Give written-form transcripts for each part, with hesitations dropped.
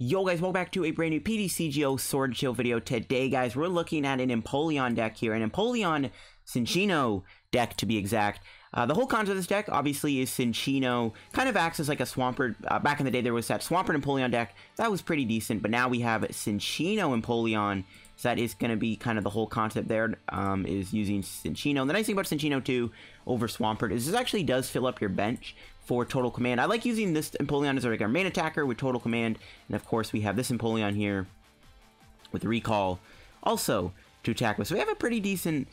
Yo guys, welcome back to a brand new PTCGO Sword Chill video. Today guys, we're looking at an Empoleon deck here, an Empoleon Cinccino deck to be exact. The whole concept of this deck obviously is Cinccino kind of acts as like a Swampert. Back in the day there was that Swampert Empoleon deck, that was pretty decent, but now we have Cinccino Empoleon, so that is going to be kind of the whole concept there, is using Cinccino. The nice thing about Cinccino too over Swampert is this actually does fill up your bench for total command. I like using this Empoleon as like our main attacker with total command, and of course we have this Empoleon here with recall also to attack with. So we have a pretty decent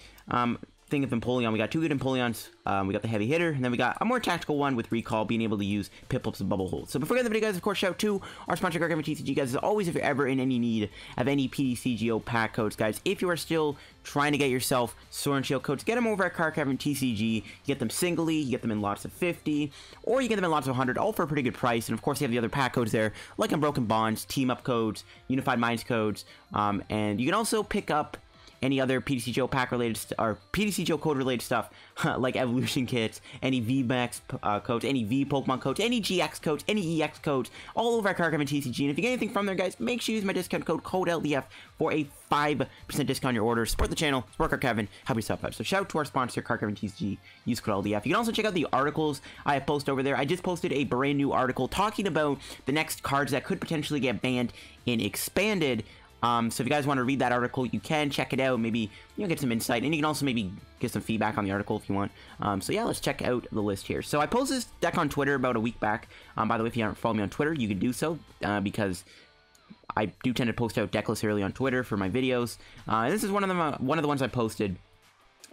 thing of Empoleon. We got two good Empoleons. We got the heavy hitter, and then we got a more tactical one with recall, being able to use Piplup's bubble hold. So before we get the video, guys, of course, shout out to our sponsor, Great Catcher PTCGO. Guys, as always, if you're ever in any need of any PTCGO pack codes, guys, if you are still trying to get yourself Sword and Shield codes, get them over at Great Catcher TCG. You get them singly, you get them in lots of 50, or you get them in lots of 100, all for a pretty good price. And of course, you have the other pack codes there, like Unbroken Bonds, Team Up codes, Unified Minds codes, and you can also pick up any other PTCGO pack related or PTCGO code related stuff like evolution kits, any VMAX codes, any V Pokemon codes, any GX codes, any EX codes, all over at Carcaven TCG. And if you get anything from there, guys, make sure you use my discount code LDF for a 5% discount on your order. Support the channel, support Carcaven, help yourself out. So shout out to our sponsor, Carcaven TCG. Use code LDF. You can also check out the articles I have posted over there. I just posted a brand new article talking about the next cards that could potentially get banned in Expanded. So if you guys want to read that article, you can check it out, maybe, you know, get some insight, and you can also maybe get some feedback on the article if you want. So yeah, let's check out the list here. So I posted this deck on Twitter about a week back. By the way, if you haven't followed me on Twitter, you can do so, because I do tend to post out deck lists early on Twitter for my videos. And this is one of them, one of the ones I posted.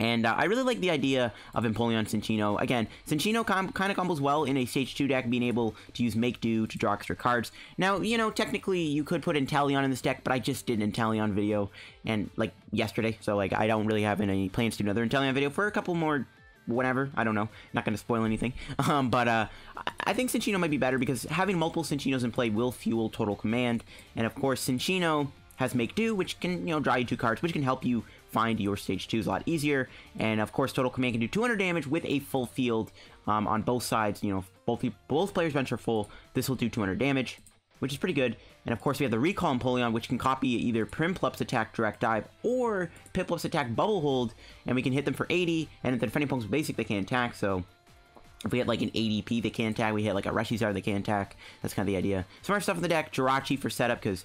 And I really like the idea of Empoleon Cinccino. Again, Cinccino kind of combos well in a Stage 2 deck, being able to use Make Do to draw extra cards. Now, you know, technically you could put Empoleon in this deck, but I just did an Empoleon video, and like yesterday, so like I don't really have any plans to do another Empoleon video for a couple more, whatever, I don't know, not going to spoil anything. But I think Cinccino might be better because having multiple Cinccinos in play will fuel total command, and of course Cinccino has Make Do, which can, you know, draw you 2 cards, which can help you find your Stage 2s a lot easier. And of course, total command can do 200 damage with a full field on both sides. You know, both players' bench are full. This will do 200 damage, which is pretty good. And of course, we have the recall Empoleon, which can copy either Prinplup's attack direct dive or Piplup's attack bubble hold, and we can hit them for 80. And if the defending Pokemon's basic, they can't attack. So if we hit like an ADP, they can attack. We hit like a Reshizar, they can attack. That's kind of the idea. Smart stuff in the deck. Jirachi for setup, because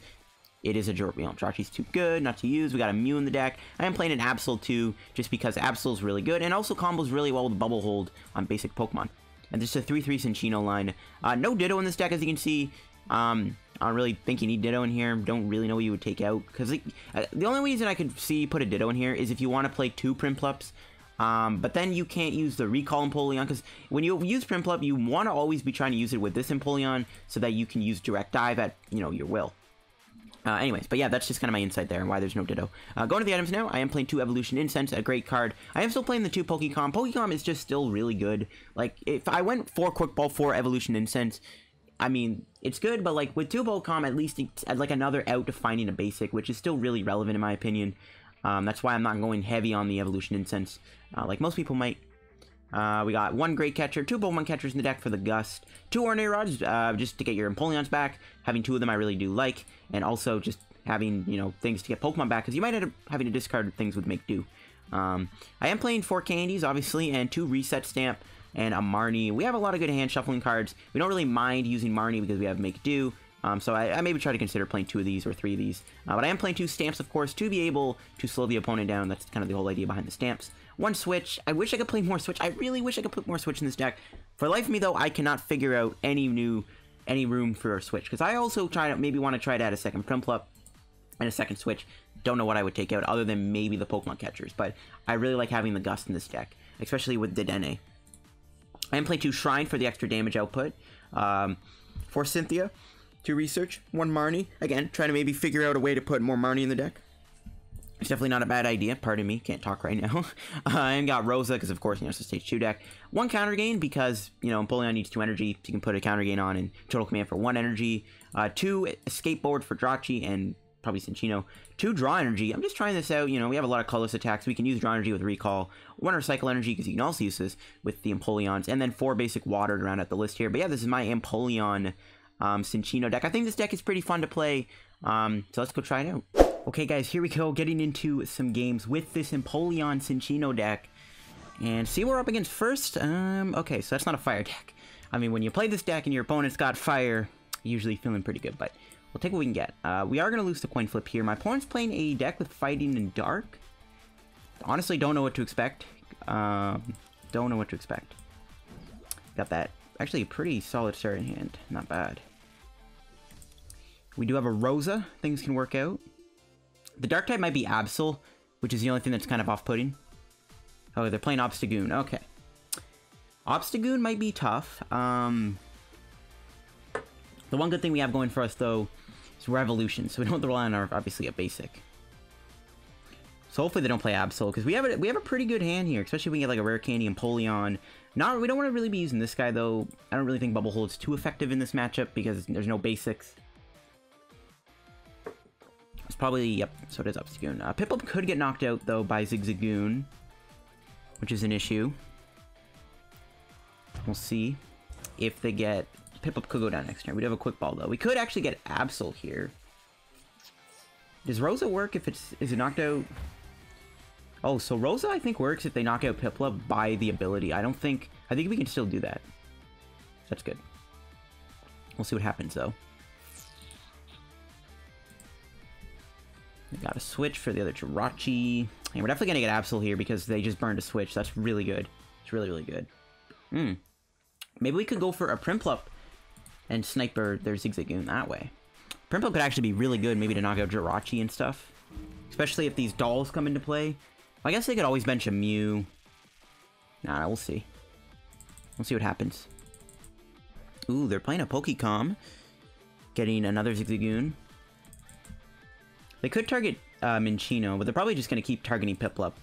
it is a, you know, Jirachi's too good not to use. We got a Mew in the deck. I am playing an Absol TEU just because Absol is really good and also combos really well with Bubble Hold on basic Pokemon. And this is a 3-3 Cinccino line. No Ditto in this deck, as you can see. I don't really think you need Ditto in here. Don't really know what you would take out, because the only reason I could see put a Ditto in here is if you want to play 2 Prinplups. But then you can't use the recall Empoleon, because when you use Prinplup, you want to always be trying to use it with this Empoleon so that you can use direct dive at, you know, your will. Anyways, but yeah, that's just kind of my insight there and why there's no Ditto. Going to the items now, I am playing 2 Evolution Incense, a great card. I am still playing the 2 Pokémon. Pokémon is just still really good. Like, if I went 4 Quick Ball, 4 Evolution Incense, I mean, it's good, but like with 2 Pokémon, at least it's like another out to finding a basic, which is still really relevant in my opinion. That's why I'm not going heavy on the Evolution Incense, like most people might. We got 1 Great Catcher, 2 Pokemon Catchers in the deck for the Gust, 2 Ordinary Rods, just to get your Empoleons back. Having 2 of them I really do like, and also just having, you know, things to get Pokemon back, because you might end up having to discard things with Make Do. I am playing 4 Candies, obviously, and 2 Reset Stamp, and a Marnie. We have a lot of good hand shuffling cards. We don't really mind using Marnie because we have Make Do. So I maybe try to consider playing 2 of these or 3 of these. But I am playing 2 Stamps, of course, to be able to slow the opponent down. That's kind of the whole idea behind the Stamps. 1 Switch. I wish I could play more Switch. I really wish I could put more Switch in this deck. For the life of me, though, I cannot figure out any room for a Switch. Because I also maybe want to try to add a second Prinplup and a second Switch. Don't know what I would take out other than maybe the Pokemon Catchers. But I really like having the Gust in this deck, especially with Dedenne. I am playing 2 Shrine for the extra damage output. For Cynthia to research, 1 Marnie. Again, trying to maybe figure out a way to put more Marnie in the deck. It's definitely not a bad idea. Pardon me, can't talk right now. I got Rosa, because of course, you know, it's a Stage 2 deck. 1 Counter Gain, because, you know, Empoleon needs 2 energy, so you can put a Counter Gain on and total command for 1 energy. 2 Escape Board for Jirachi and probably Cinccino. 2 Draw Energy. I'm just trying this out. You know, we have a lot of colorless attacks. We can use Draw Energy with Recall. 1 Recycle Energy, because you can also use this with the Empoleons. And then 4 basic watered around at the list here. But yeah, this is my Empoleon Cinccino deck. I think this deck is pretty fun to play, so let's go try it out. Okay, guys, here we go, getting into some games with this Empoleon Cinccino deck. And see what we're up against first. Okay, so that's not a fire deck. I mean, when you play this deck and your opponent's got fire, usually feeling pretty good, but we'll take what we can get. We are going to lose the coin flip here. My opponent's playing a deck with fighting and dark. Honestly, don't know what to expect. Don't know what to expect. Got that. Actually, a pretty solid starting hand. Not bad. We do have a Rosa. Things can work out. The dark type might be Absol, which is the only thing that's kind of off-putting. Oh, they're playing Obstagoon. Okay. Obstagoon might be tough. The one good thing we have going for us, though, is Revolution, so we don't have to rely on our, obviously, a basic. So hopefully they don't play Absol, because we have a pretty good hand here, especially if we can get like a Rare Candy Empoleon. We don't want to really be using this guy, though. I don't really think Bubble Hold's too effective in this matchup, because there's no basics. It's probably, yep, so does Obstagoon. Piplup could get knocked out, though, by Zigzagoon, which is an issue. We'll see if they get... Piplup could go down next turn. We do have a Quick Ball, though. We could actually get Absol here. Does Rosa work if it's... Is it knocked out? Oh, so Rosa, I think, works if they knock out Piplup by the ability. I think we can still do that. That's good. We'll see what happens, though. We got a switch for the other Jirachi. And we're definitely going to get Absol here because they just burned a switch. That's really good. It's really, really good. Maybe we could go for a Prinplup and sniper their Zigzagoon that way. Prinplup could actually be really good, maybe to knock out Jirachi and stuff. Especially if these dolls come into play. I guess they could always bench a Mew. Nah, we'll see. We'll see what happens. Ooh, they're playing a Pokémon. Getting another Zigzagoon. They could target Minccino, but they're probably just going to keep targeting Piplup.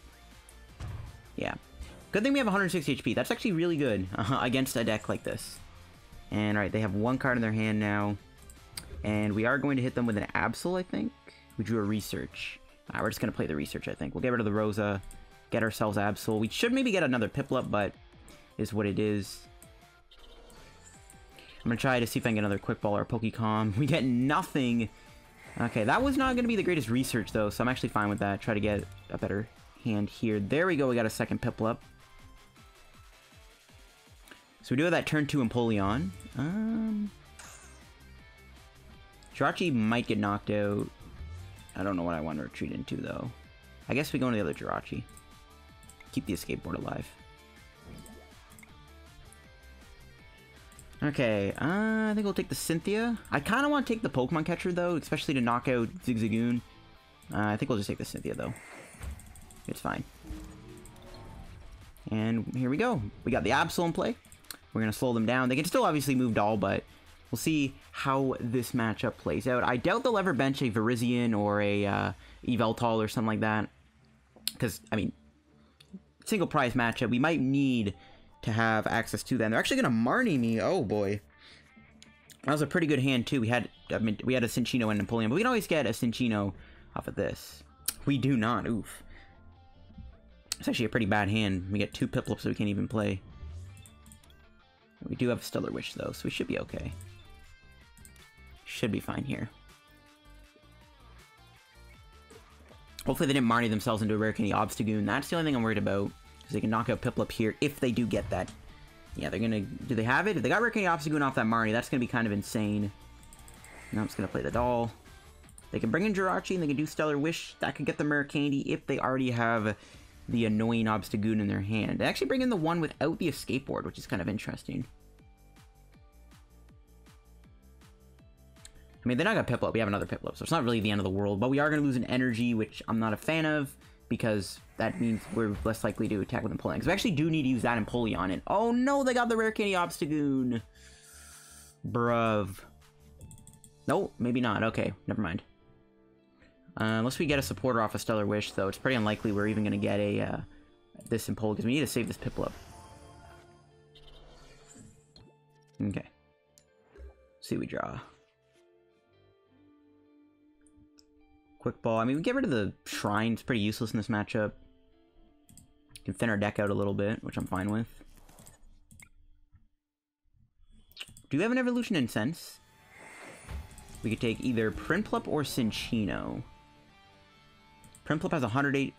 Yeah. Good thing we have 160 HP. That's actually really good against a deck like this. And alright, they have one card in their hand now. And we are going to hit them with an Absol, I think. We drew a Research. We're just going to play the Research, I think. We'll get rid of the Rosa. Get ourselves Absol. We should maybe get another Piplup, but is what it is. I'm going to try to see if I can get another Quick Ball or Pokémon. We get nothing. Okay, that was not going to be the greatest Research, though, so I'm actually fine with that. Try to get a better hand here. There we go. We got a second Piplup. So we do have that turn 2 Empoleon. Jirachi might get knocked out. I don't know what I want to retreat into, though. I guess we go into the other Jirachi. Keep the Escape Board alive. Okay, I think we'll take the Cynthia. I kind of want to take the Pokemon Catcher, though, especially to knock out Zigzagoon. I think we'll just take the Cynthia, though. It's fine. And here we go. We got the Absol in play. We're going to slow them down. They can still obviously move Doll, but we'll see how this matchup plays out. I doubt they'll ever bench a Virizion or a Yveltal or something like that. Because, I mean, single prize matchup, we might need to have access to them. They're actually going to Marnie me. Oh, boy. That was a pretty good hand, too. We had a Cinccino and Empoleon, but we can always get a Cinccino off of this. We do not. Oof. It's actually a pretty bad hand. We get 2 Piplups, so we can't even play. We do have Stellar Wish, though, so we should be okay. Should be fine here. Hopefully they didn't Marnie themselves into a Rare Candy Obstagoon. That's the only thing I'm worried about. Because they can knock out Piplup here if they do get that. Yeah, they're gonna... Do they have it? If they got Rare Candy Obstagoon off that Marnie, that's gonna be kind of insane. Now I'm just gonna play the doll. They can bring in Jirachi and they can do Stellar Wish. That could get them Rare Candy if they already have the annoying Obstagoon in their hand. They actually bring in the one without the Escape Board, which is kind of interesting. I mean, they're not going to Piplup. We have another Piplup, so it's not really the end of the world. But we are going to lose an energy, which I'm not a fan of, because that means we're less likely to attack with Empoleon. Because we actually do need to use that Empoleon. And oh no, they got the Rare Candy Obstagoon. Bruv. No, maybe not. Okay, never mind. Unless we get a supporter off a Stellar Wish, though, it's pretty unlikely we're even going to get a this Empoleon, because we need to save this Piplup. Okay. Let's see what we draw. Quick Ball. I mean, we get rid of the Shrine. It's pretty useless in this matchup. Can thin our deck out a little bit, which I'm fine with. Do you have an Evolution Incense? We could take either Prinplup or Cinccino. Prinplup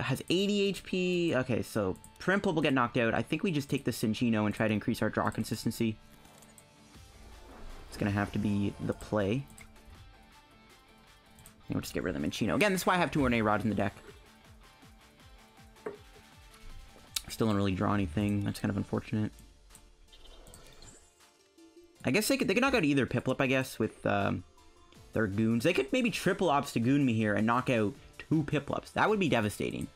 has 80 HP. Okay, so Prinplup will get knocked out. I think we just take the Cinccino and try to increase our draw consistency. It's gonna have to be the play. And we'll just get rid of the Minccino. Again, this is why I have 2 Ordinary Rods in the deck. Still don't really draw anything. That's kind of unfortunate. I guess they could knock out either Piplup, I guess, with their goons. They could maybe triple Obstagoon me here and knock out 2 Piplups. That would be devastating.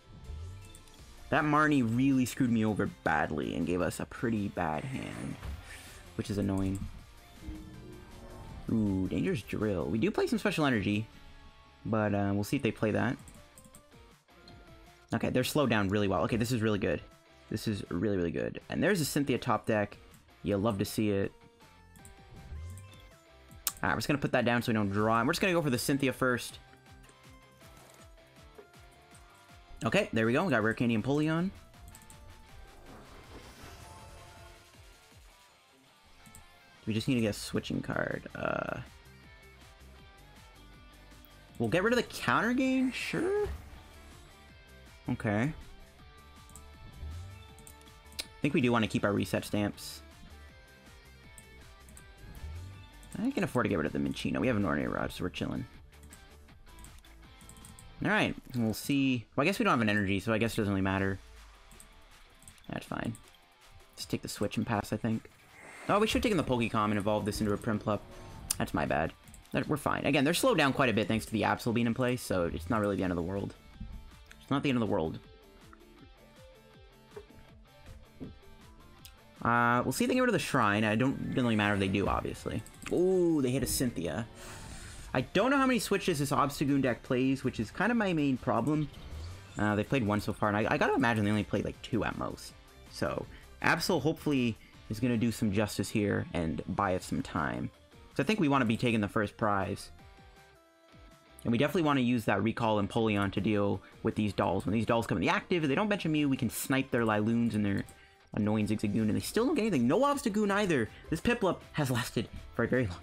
That Marnie really screwed me over badly and gave us a pretty bad hand, which is annoying. Ooh, Dangerous Drill. We do play some Special Energy, but we'll see if they play that. Okay, they're slowed down really well. Okay, this is really good. This is really, really good. And there's a Cynthia top deck. You'll love to see it. Alright, we're just going to put that down so we don't draw. And we're just going to go for the Cynthia first. Okay, there we go. We got Rare Candy Empoleon. We just need to get a switching card. We'll get rid of the counter gain? Sure. Okay. I think we do want to keep our reset stamps. I can afford to get rid of the Minccino. We have an Ordinary Rod, so we're chilling. Alright, we'll see. Well, I guess we don't have an energy, so I guess it doesn't really matter. That's fine. Just take the switch and pass, I think. Oh, we should have taken the Pokecom and evolved this into a Prinplup. That's my bad. We're fine. Again, they're slowed down quite a bit thanks to the Absol being in place, so it's not really the end of the world. It's not the end of the world. We'll see if they get rid of the Shrine. It doesn't really matter if they do, obviously. Ooh, they hit a Cynthia. I don't know how many switches this Obstagoon deck plays, which is kind of my main problem. They've played 1 so far, and I gotta imagine they only played like 2 at most. So, Absol hopefully is gonna do some justice here and buy us some time. So I think we want to be taking the first prize. And we definitely want to use that Recall Empoleon to deal with these dolls. When these dolls come in the active, if they don't bench a Mew, we can snipe their Liloons and their annoying Zigzagoon, and they still don't get anything. No Obstagoon either. This Piplup has lasted for a very long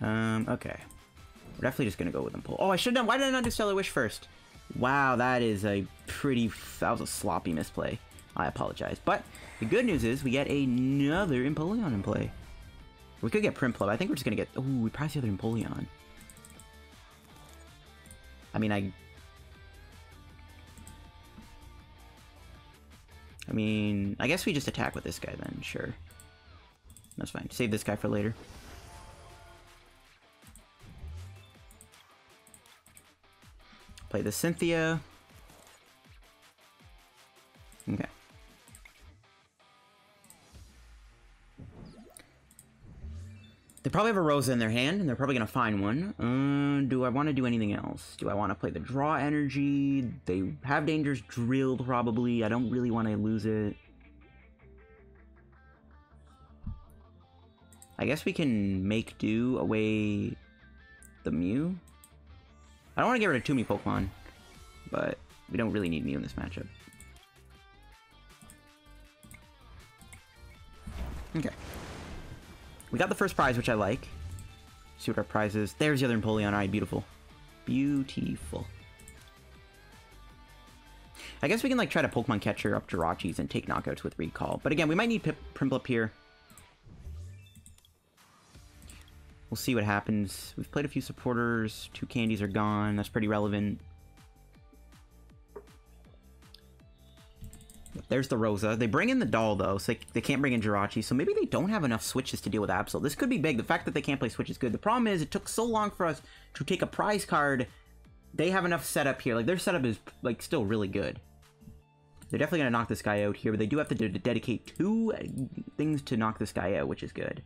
time. Okay. We're definitely just gonna go with Empoleon. Oh, I should have done. Why did I not do Stellar Wish first? Wow, that is a pretty. That was a sloppy misplay. I apologize. But the good news is we get another Empoleon in play. We could get Prinplup. I think we're just gonna get. Oh, we prize the other Empoleon. I mean, I guess we just attack with this guy then. Sure. That's fine. Save this guy for later. Play the Cynthia. Okay. They probably have a Rosa in their hand, and they're probably going to find one. Do I want to do anything else? Do I want to play the Draw Energy? They have Dangerous Drilled, probably. I don't really want to lose it. I guess we can make do away the Mew. I don't want to get rid of too many Pokemon, but we don't really need Mew in this matchup. Okay. We got the first prize, which I like. See what our prize is. There's the other Empoleon. Alright, beautiful. Beautiful. I guess we can, like, try to Pokemon Catcher up Jirachis and take knockouts with Recall. But again, we might need Prinplup here. We'll see what happens. We've played a few supporters. 2 candies are gone. That's pretty relevant. There's the Rosa. They bring in the doll, though, so they can't bring in Jirachi, so maybe they don't have enough switches to deal with Absol. This could be big. The fact that they can't play Switch is good. The problem is it took so long for us to take a prize card. They have enough setup here. Like, their setup is, like, still really good. They're definitely going to knock this guy out here, but they do have to dedicate 2 things to knock this guy out, which is good.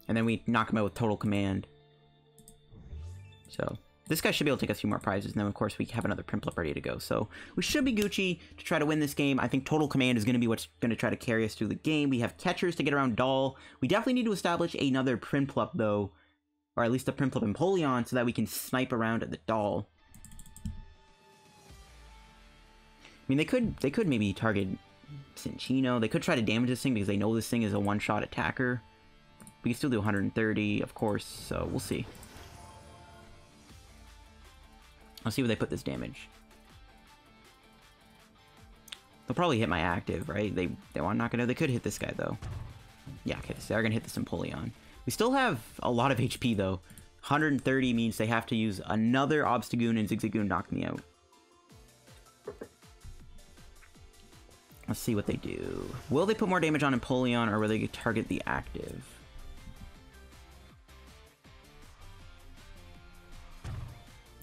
And then we knock him out with Total Command. So this guy should be able to take us a few more prizes, and then of course we have another Prinplup ready to go. So we should be Gucci to try to win this game. I think Total Command is going to be what's going to try to carry us through the game. We have catchers to get around Doll. We definitely need to establish another Prinplup, though, or at least a Prinplup Empoleon, so that we can snipe around at the Doll. I mean, they could maybe target Cinccino. They could try to damage this thing because they know this thing is a one-shot attacker. We can still do 130, of course, so we'll see. I'll see where they put this damage. They'll probably hit my active, right? They want not gonna. They could hit this guy though. Yeah, okay, so they're gonna hit this Empoleon. We still have a lot of HP though. 130 means they have to use another Obstagoon and Zigzagoon knock me out. Let's see what they do. Will they put more damage on Empoleon, or will they target the active?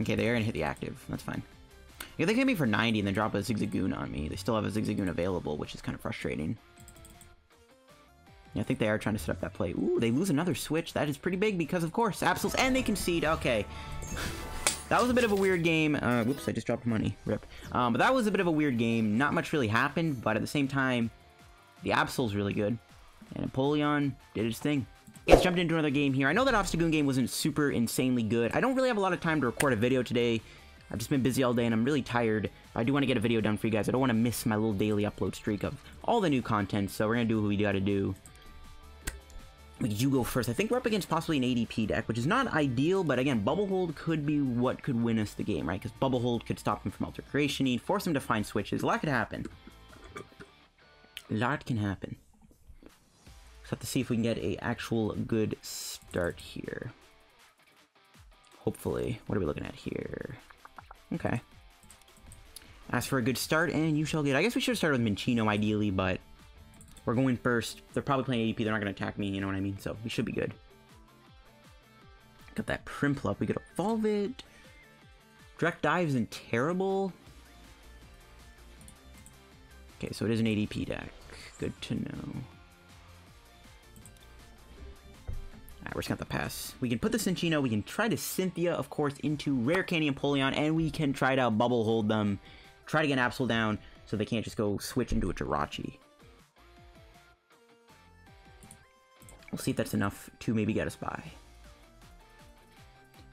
Okay, they are gonna hit the active. That's fine. Yeah, they hit me for 90 and then drop a Zigzagoon on me. They still have a Zigzagoon available, which is kind of frustrating. Yeah, I think they are trying to set up that play. Ooh, they lose another switch. That is pretty big because, of course, Absols, and they concede. Okay. That was a bit of a weird game. Whoops, I just dropped money. Rip. But that was a bit of a weird game. Not much really happened, but at the same time, the Absol's really good. And Empoleon did its thing. Let's jump into another game here. I know that Obstagoon game wasn't super insanely good. I don't really have a lot of time to record a video today. I've just been busy all day and I'm really tired. I do want to get a video done for you guys. I don't want to miss my little daily upload streak of all the new content, so we're going to do what we gotta do. You go first. I think we're up against possibly an ADP deck, which is not ideal, but again, Bubble Hold could be what could win us the game, right? Because Bubble Hold could stop him from Alter Creation, force him to find switches. A lot could happen. A lot can happen. Just have to see if we can get a actual good start here. Hopefully. What are we looking at here? Okay. Ask for a good start, and you shall get. I guess we should have started with Minccino, ideally, but we're going first. They're probably playing ADP. They're not going to attack me, you know what I mean? So we should be good. Got that Prinplup. We could evolve it. Direct Dive isn't terrible. Okay, so it is an ADP deck. Good to know. Alright, we're just gonna have to pass. We can put the Cinccino, we can try to Cynthia, of course, into Rare Candy Empoleon, and we can try to Bubble Hold them. Try to get an Absol down, so they can't just go switch into a Jirachi. We'll see if that's enough to maybe get us by.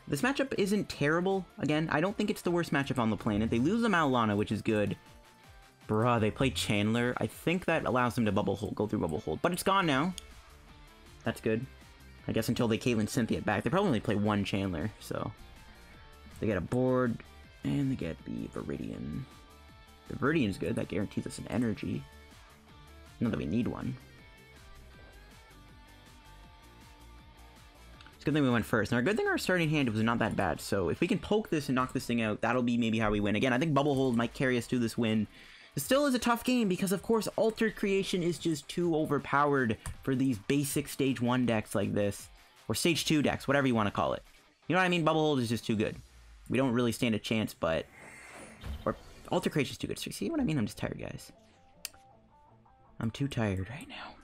This matchup isn't terrible. Again, I don't think it's the worst matchup on the planet. They lose the Malana, which is good. Bruh, they play Chandler. I think that allows them to Bubble Hold, go through Bubble Hold. But it's gone now. That's good. I guess until they Caitlyn Cynthia back. They probably only play one Chandler, so. They get a board, and they get the Viridian. The Viridian's good. That guarantees us an energy. Not that we need one. It's a good thing we went first. And our good thing our starting hand was not that bad, so if we can poke this and knock this thing out, that'll be maybe how we win. Again, I think Bubble Hold might carry us to this win. It still is a tough game because, of course, Alter Creation is just too overpowered for these basic Stage 1 decks like this. Or Stage 2 decks, whatever you want to call it. You know what I mean? Bubble Hold is just too good. We don't really stand a chance, but... Or Alter Creation is too good. So you see what I mean? I'm just tired, guys. I'm too tired right now.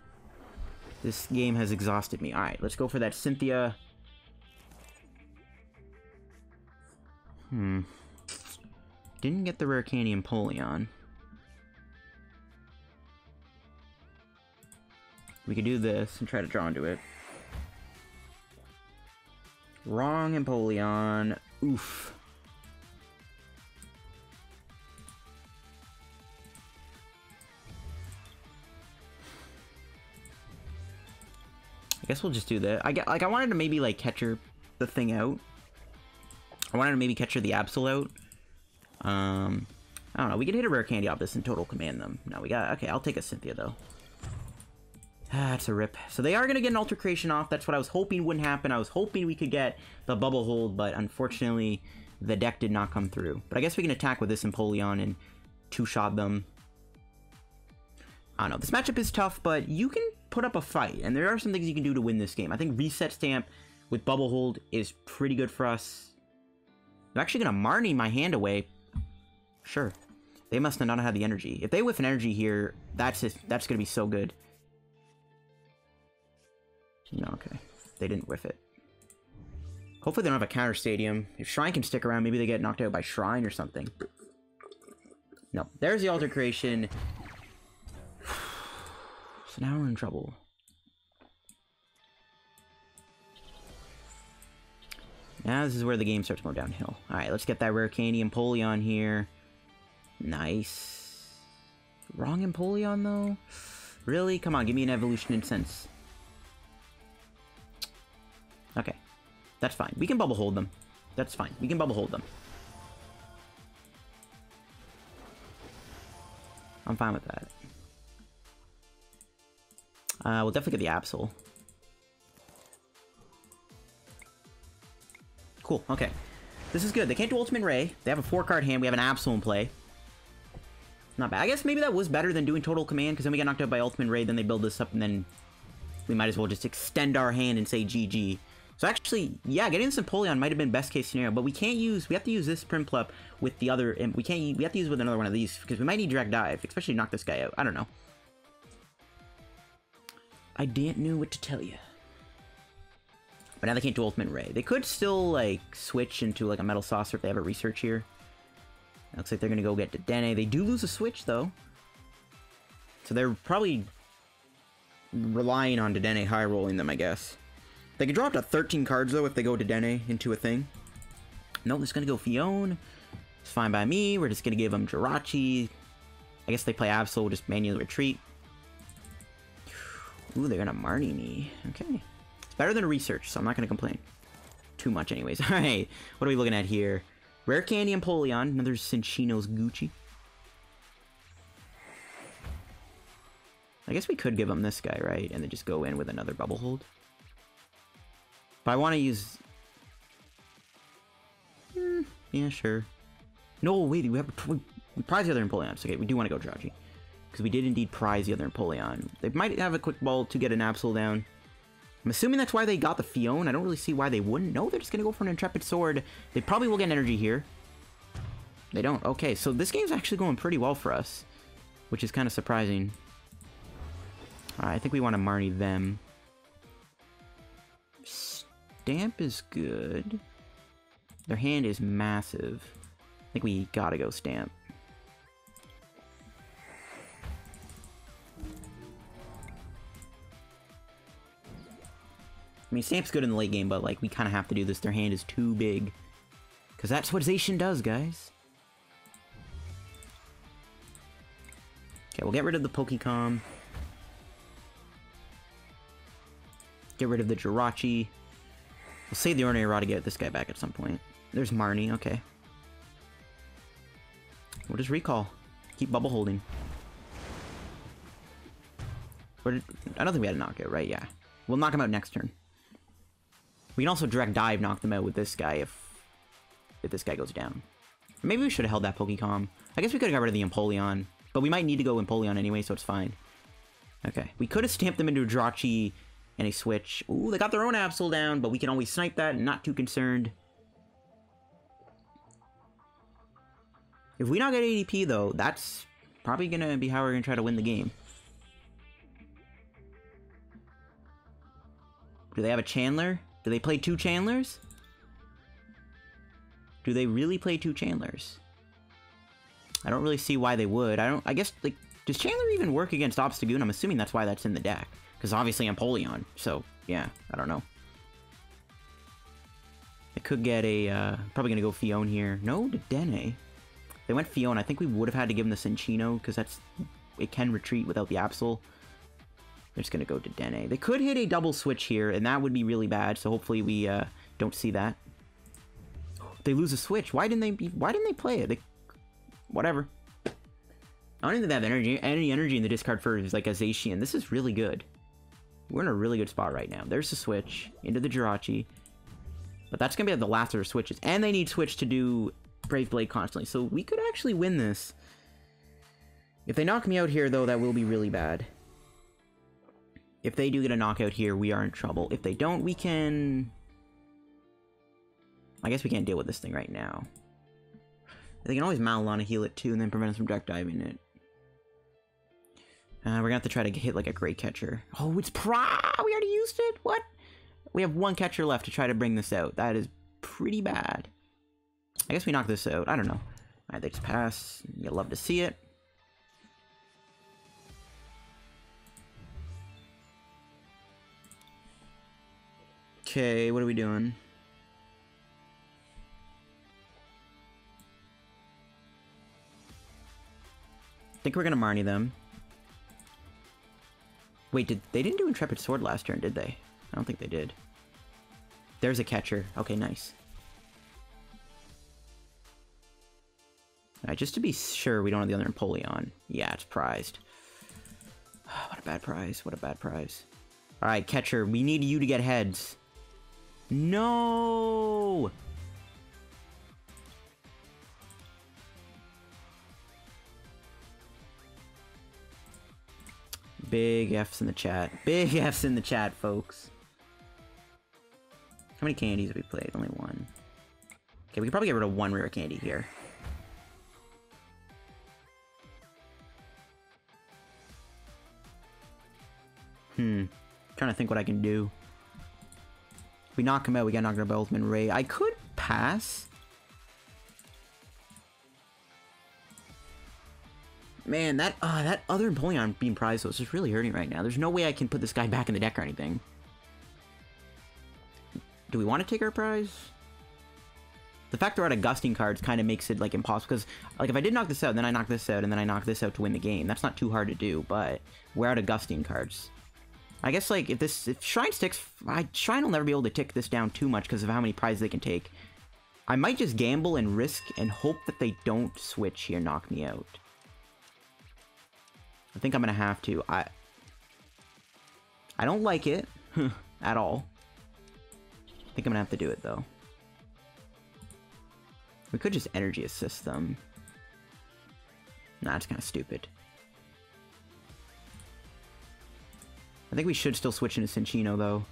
This game has exhausted me. Alright, let's go for that Cynthia. Didn't get the Rare Candy Empoleon. We could do this and try to draw into it. Wrong Empoleon. Oof. I guess we'll just do that. I wanted to maybe like catcher the thing out. I wanted to maybe catcher the Absol out. I don't know. We could hit a Rare Candy off this and total command them. No, we got. Okay, I'll take a Cynthia though. That's a rip. So they are going to get an Alter Creation off. That's what I was hoping wouldn't happen. I was hoping we could get the Bubble Hold, but unfortunately, the deck did not come through. But I guess we can attack with this Empoleon and two-shot them. I don't know. This matchup is tough, but you can put up a fight, and there are some things you can do to win this game. I think Reset Stamp with Bubble Hold is pretty good for us. I'm actually going to Marnie my hand away. Sure. They must not have the energy. If they whiff an energy here, that's going to be so good. No, okay. They didn't whiff it. Hopefully they don't have a counter stadium. If Shrine can stick around, maybe they get knocked out by Shrine or something. No. There's the Alter Creation. So now we're in trouble. Now this is where the game starts going downhill. Alright, let's get that Rare Candy Empoleon here. Nice. Wrong Empoleon, though? Really? Come on, give me an Evolution Incense. Okay. That's fine. We can bubble hold them. That's fine. We can bubble hold them. I'm fine with that. We'll definitely get the Absol. Cool, okay. This is good. They can't do Ultimate Ray. They have a 4-card hand. We have an Absol in play. Not bad. I guess maybe that was better than doing Total Command, because then we get knocked out by Ultimate Ray, then they build this up, and then we might as well just extend our hand and say GG. So actually, yeah, getting this Empoleon might have been best case scenario, but we can't use, we have to use this Prinplup with the other, and we have to use with another one of these, because we might need Direct Dive, especially to knock this guy out. I don't know. I didn't know what to tell you. But now they can't do Ultimate Ray. They could still, like, switch into, like, a Metal Saucer if they have a Research here. Looks like they're gonna go get Dedenne. They do lose a switch, though. So they're probably relying on Dedenne high-rolling them, I guess. They can draw up to 13 cards, though, if they go Dedenne into a thing. Nope, it's gonna go Fion. It's fine by me. We're just gonna give them Jirachi. I guess they play Absol, just manually retreat. Ooh, they're gonna Marnie me. Okay. It's better than a Research, so I'm not gonna complain too much anyways. Alright, what are we looking at here? Rare Candy Empoleon, another Cinccino's Gucci. I guess we could give him this guy, right? And then just go in with another Bubble Hold. But I want to use... yeah, sure. No, wait, we prize the other Empoleons. Okay, we do want to go Jirachi. Because we did indeed prize the other Empoleon. They might have a quick ball to get an Absol down. I'm assuming that's why they got the Fion. I don't really see why they wouldn't. No, they're just going to go for an Intrepid Sword. They probably will get energy here. They don't. Okay, so this game's actually going pretty well for us. Which is kind of surprising. I think we want to Marnie them. Stamp is good. Their hand is massive. I think we gotta go Stamp. I mean, Stamp's good in the late game, but, like, we kind of have to do this. Their hand is too big. Because that's what Zacian does, guys. Okay, we'll get rid of the Pokecom. Get rid of the Jirachi. We'll save the Ordinary Rod to get this guy back at some point. There's Marnie, okay. We'll just recall. Keep bubble holding. I don't think we had a knockout, right? Yeah. We'll knock him out next turn. We can also direct dive knock them out with this guy if this guy goes down. Maybe we should have held that Pokecom. I guess we could have got rid of the Empoleon, but we might need to go Empoleon anyway, so it's fine. Okay, we could have stamped them into a Jirachi and a switch. Ooh, they got their own Absol down, but we can always snipe that, not too concerned. If we not get ADP, though, that's probably going to be how we're going to try to win the game. Do they have a Chandler? Do they play 2 Chandlers? Do they really play 2 Chandlers? I don't really see why they would. I guess, like, does Chandler even work against Obstagoon? I'm assuming that's why that's in the deck. Because obviously Empoleon. So, yeah, I don't know. They could get a, probably going to go Fion here. No, Dedenne. They went Fion. I think we would have had to give him the Cinccino, because it can retreat without the Absol. They're just going to go to Dedenne. They could hit a double switch here, and that would be really bad, so hopefully we don't see that. They lose a switch. Why didn't they play it? Whatever. I don't even have any energy in the discard for, like, a Zacian. This is really good. We're in a really good spot right now. There's the switch into the Jirachi. But that's going to be the last of their switches. And they need switch to do Brave Blade constantly. So we could actually win this. If they knock me out here, though, that will be really bad. If they do get a knockout here, we are in trouble. If they don't, we can... I guess we can't deal with this thing right now. They can always Malilana heal it too, and then prevent us from direct diving it. We're gonna have to try to hit like a Great Catcher. Oh, it's we already used it? What? We have 1 catcher left to try to bring this out. That is pretty bad. I guess we knock this out. I don't know. Alright, they just pass. You'll love to see it. Okay, what are we doing? think we're gonna Marnie them. Wait, they didn't do Intrepid Sword last turn, did they? I don't think they did. There's a catcher. Okay, nice. Alright, just to be sure we don't have the other Empoleon. Yeah, it's prized. What a bad prize. What a bad prize. Alright, catcher, we need you to get heads. No! Big F's in the chat. Big F's in the chat, folks. How many candies have we played? Only one. Okay, we can probably get rid of one rare candy here. Trying to think what I can do. If we knock him out, we gotta knock him out by Ultimate Ray. I could pass. Man, that other Empoleon being prized though is just really hurting right now. There's no way I can put this guy back in the deck or anything. Do we want to take our prize? The fact they're out of gusting cards kind of makes it like impossible, because like if I did knock this out, and then I knock this out, and then I knock this out to win the game, that's not too hard to do. But we're out of gusting cards. I guess like if Shrine sticks, Shrine will never be able to tick this down too much because of how many prizes they can take. I might just gamble and risk and hope that they don't switch here, knock me out. I think I'm gonna have to. I don't like it at all. I think I'm gonna have to do it though. We could just energy assist them. Nah, it's kind of stupid. I think we should still switch into Cinccino though.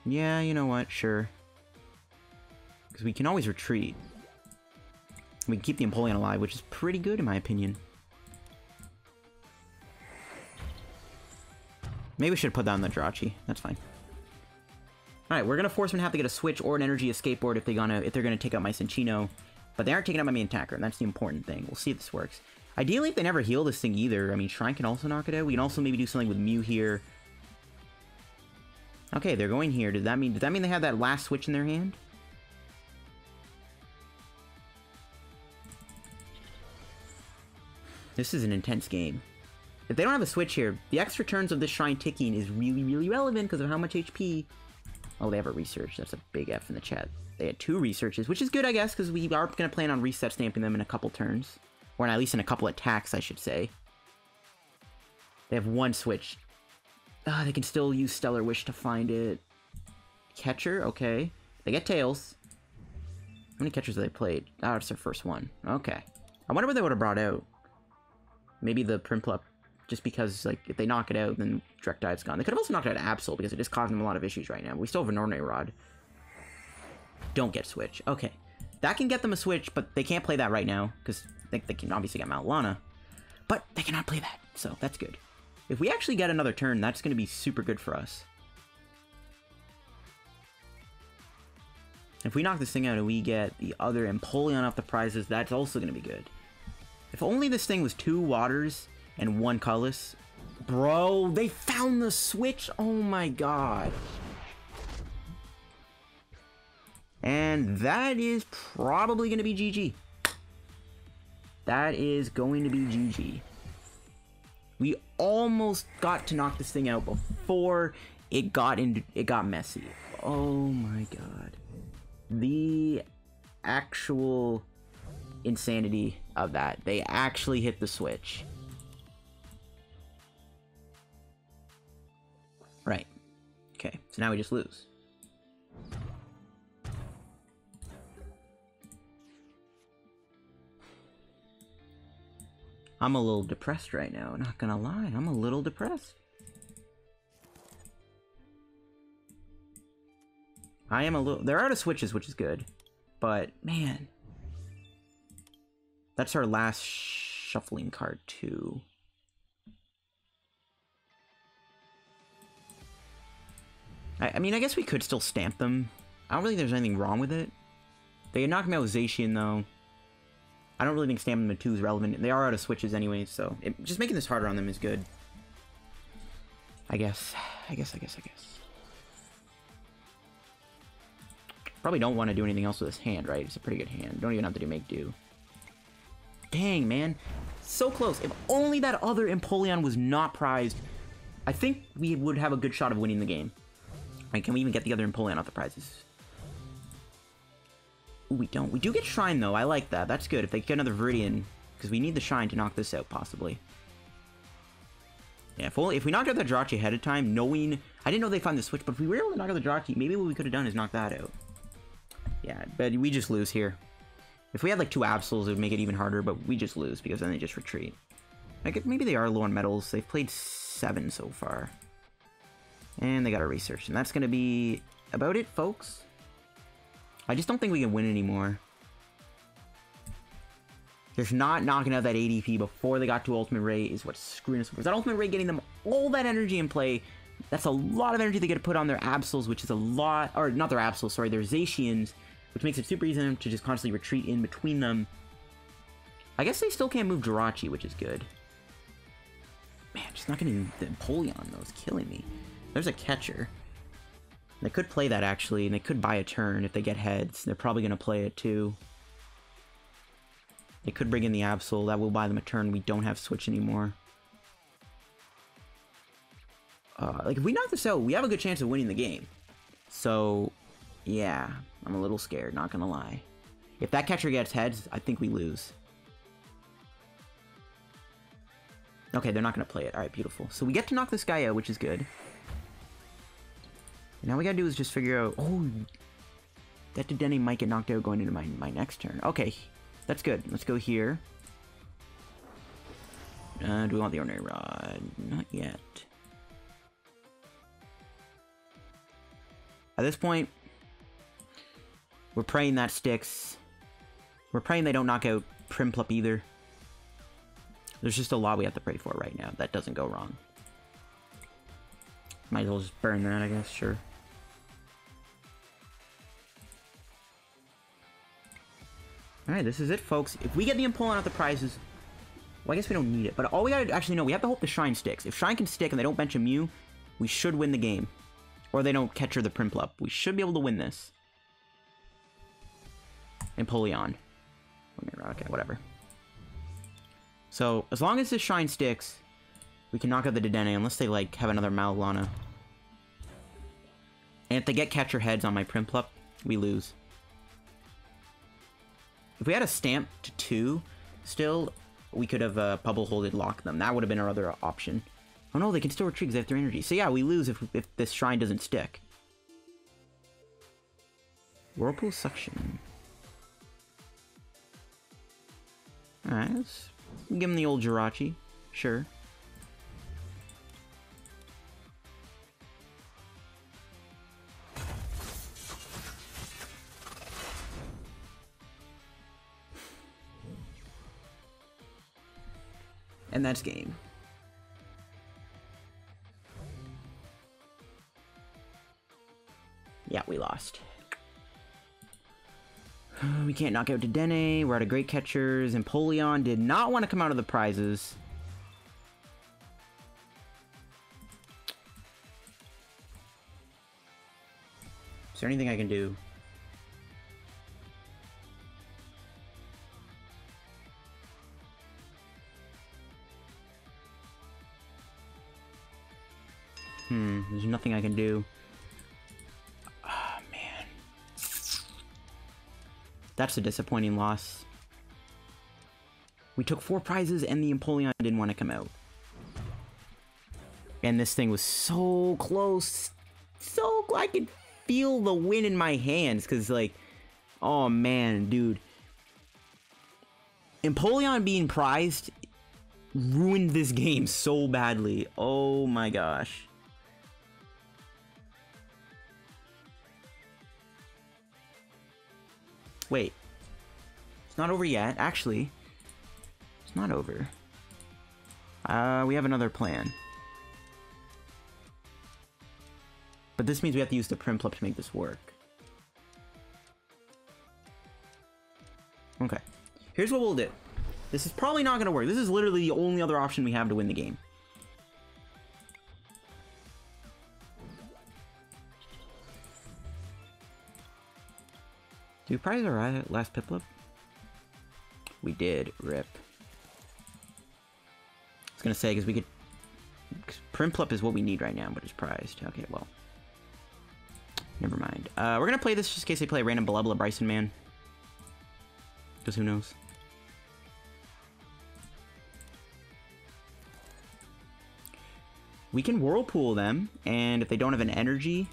Yeah, you know what? Sure. Because we can always retreat. We can keep the Empoleon alive, which is pretty good in my opinion. Maybe we should put that on the Jirachi. That's fine. Alright, we're gonna force them to have to get a switch or an energy escape board if they're gonna take out my Cinccino. But they aren't taking out my main attacker, and that's the important thing. We'll see if this works. Ideally, if they never heal this thing either, I mean, Shrine can also knock it out. We can also maybe do something with Mew here. Okay, they're going here. Does that mean they have that last switch in their hand? This is an intense game. If they don't have a switch here, the extra turns of this Shrine ticking is really, really relevant because of how much HP. Oh, they have a research. That's a big F in the chat. They had 2 researches, which is good, I guess, because we are going to plan on reset stamping them in a couple turns. Or at least in a couple attacks, I should say. They have 1 switch. They can still use Stellar Wish to find it. Catcher, okay. They get Tails. How many catchers have they played? Oh, it's their first one. Okay. I wonder what they would have brought out. Maybe the Prinplup, just because, like, if they knock it out, then Direct Dive's gone. They could have also knocked out Absol, because it is causing them a lot of issues right now. We still have an Ordinary Rod. Don't get switch. Okay. That can get them a switch, but they can't play that right now, because they can obviously get Mount Lana. But they cannot play that, so that's good. If we actually get another turn, that's going to be super good for us. If we knock this thing out and we get the other Empoleon off the prizes, that's also going to be good. If only this thing was 2 waters and 1 colorless. Bro, they found the switch! Oh my god. And that is probably going to be GG. That is going to be GG. We almost got to knock this thing out before it got messy. Oh my god. The actual insanity of that. They actually hit the switch. Right. Okay, so now we just lose. I'm a little depressed right now, not gonna lie. I'm a little depressed. I am a little... They're out of switches, which is good. But, man. That's our last shuffling card, too. I mean, I guess we could still stamp them. I don't really think there's anything wrong with it. They knocked me out with Zacian, though. I don't really think stamping them in 2 is relevant. They are out of switches anyway, so... just making this harder on them is good. I guess. Probably don't want to do anything else with this hand, right? It's a pretty good hand. Don't even have to do make do. Dang, man. So close. If only that other Empoleon was not prized, I think we would have a good shot of winning the game. Right, can we even get the other Empoleon off the prizes? Ooh, we don't. We do get Shrine, though. I like that. That's good. If they get another Viridian, because we need the Shrine to knock this out, possibly. Yeah, if we knocked out the Jirachi ahead of time, knowing... I didn't know they'd find the switch, but if we were able to knock out the Jirachi, maybe what we could have done is knock that out. Yeah, but we just lose here. If we had like 2 Absols, it would make it even harder, but we just lose because then they just retreat. I guess maybe they are low on medals. They've played 7 so far. And they got a research, and that's going to be about it, folks. I just don't think we can win anymore. Just not knocking out that ADP before they got to Ultimate Ray is what's screwing us over. That Ultimate Ray getting them all that energy in play, that's a lot of energy they get to put on their Absols, which is a lot, or not their Absols, sorry, their Zacians, which makes it super easy for them to just constantly retreat in between them. I guess they still can't move Jirachi, which is good. Man, just not getting the Empoleon, though, is killing me. There's a catcher. They could play that, actually, and they could buy a turn if they get heads. They're probably going to play it, too. They could bring in the Absol. That will buy them a turn. We don't have Switch anymore. Like, if we knock this out, we have a good chance of winning the game. So, yeah. I'm a little scared, not gonna lie. If that catcher gets heads, I think we lose. Okay, they're not gonna play it. Alright, beautiful. So we get to knock this guy out, which is good. And now we gotta do is just figure out... Oh! That Dedenne might get knocked out going into my next turn. Okay, that's good. Let's go here. Do we want the Ordinary Rod? Not yet. At this point, we're praying that sticks. We're praying they don't knock out Prinplup either. There's just a lot we have to pray for right now. That doesn't go wrong. Might as well just burn that, I guess. Sure. Alright, this is it, folks. If we get the Empoleon out the prizes... Well, I guess we don't need it. But all we gotta... Actually, no. We have to hope the Shrine sticks. If Shrine can stick and they don't bench a Mew, we should win the game. Or they don't catcher the Prinplup. We should be able to win this. Empoleon. Okay, whatever. So, as long as this Shrine sticks, we can knock out the Dedenne, unless they, like, have another Malglana. And if they get catcher heads on my Prinplup, we lose. If we had a Stamp to 2, still, we could have Bubble Holded locked them. That would have been our other option. Oh no, they can still retreat because they have 3 energy. So yeah, we lose if this Shrine doesn't stick. Whirlpool Suction. Alright, let's give him the old Jirachi. Sure. And that's game. Yeah, we lost. We can't knock out Dedenne. We're out of Great Catchers. Empoleon did not want to come out of the prizes. Is there anything I can do? There's nothing I can do. Oh, man. That's a disappointing loss. We took 4 prizes and the Empoleon didn't want to come out. And this thing was so close. So I could feel the win in my hands. Because, like, oh, man, dude. Empoleon being prized ruined this game so badly. Oh, my gosh. Wait, it's not over yet. Actually, it's not over. We have another plan. But this means we have to use the Prinplup to make this work. Okay, here's what we'll do. This is probably not going to work. This is literally the only other option we have to win the game. we prize our last Piplup? We did. Rip. I was gonna say, because we could... Prinplup is what we need right now, but it's prized. Okay, well. Never mind. We're gonna play this just in case they play a random Belebla Bryson man. Because who knows? We can Whirlpool them, and if they don't have an energy...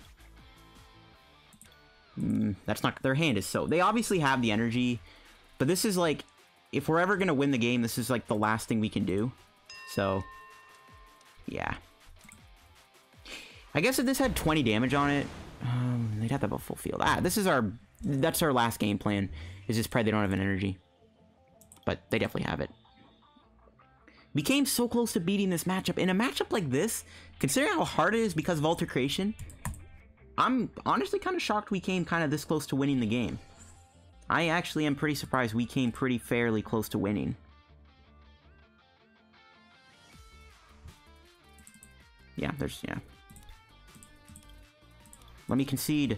that's not... Their hand is so... They obviously have the energy, but this is like... If we're ever gonna win the game, this is like the last thing we can do. So... Yeah. I guess if this had 20 damage on it, they'd have to have a full field. This is our... That's our last game plan. Is just pray they don't have an energy. But they definitely have it. We came so close to beating this matchup. In a matchup like this, considering how hard it is because of Alter Creation, I'm honestly kind of shocked we came kind of this close to winning the game. I actually am pretty surprised we came pretty fairly close to winning. Yeah, yeah. Let me concede.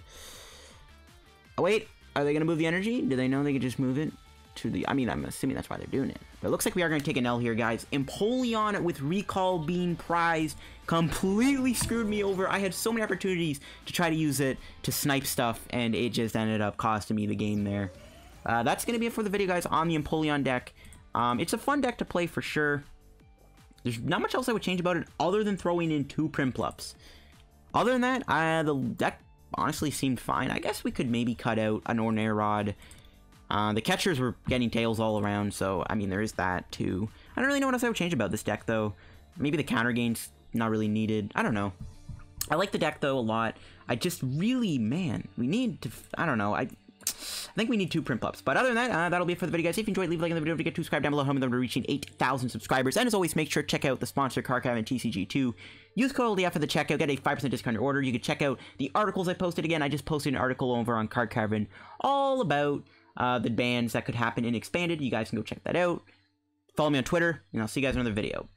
Oh, wait. Are they going to move the energy? Do they know they could just move it to the... I mean, I'm assuming that's why they're doing it. But it looks like we are going to take an L here, guys. Empoleon with Recall being prized completely screwed me over. I had so many opportunities to try to use it to snipe stuff, and it just ended up costing me the game there. That's going to be it for the video, guys, on the Empoleon deck. It's a fun deck to play for sure. There's not much else I would change about it other than throwing in 2 Prinplups. Other than that, the deck honestly seemed fine. I guess we could maybe cut out an Ordinary Rod. The catchers were getting tails all around, so, I mean, there is that, too. I don't really know what else I would change about this deck, though. Maybe the counter gain's not really needed. I don't know. I like the deck, though, a lot. I just really, man, we need to... I don't know. I think we need 2 Prinplups. But other than that, that'll be it for the video, guys. If you enjoyed, leave a like on the video. Don't forget to subscribe down below. Helping them to reaching 8,000 subscribers. And as always, make sure to check out the sponsor, Card Cavern TCG2. Use code LDF for the checkout. Get a 5% discount on your order. You can check out the articles I posted. Again, I just posted an article over on Card Cavern all about the bans that could happen in Expanded. You guys can go check that out. Follow me on Twitter, and I'll see you guys in another video.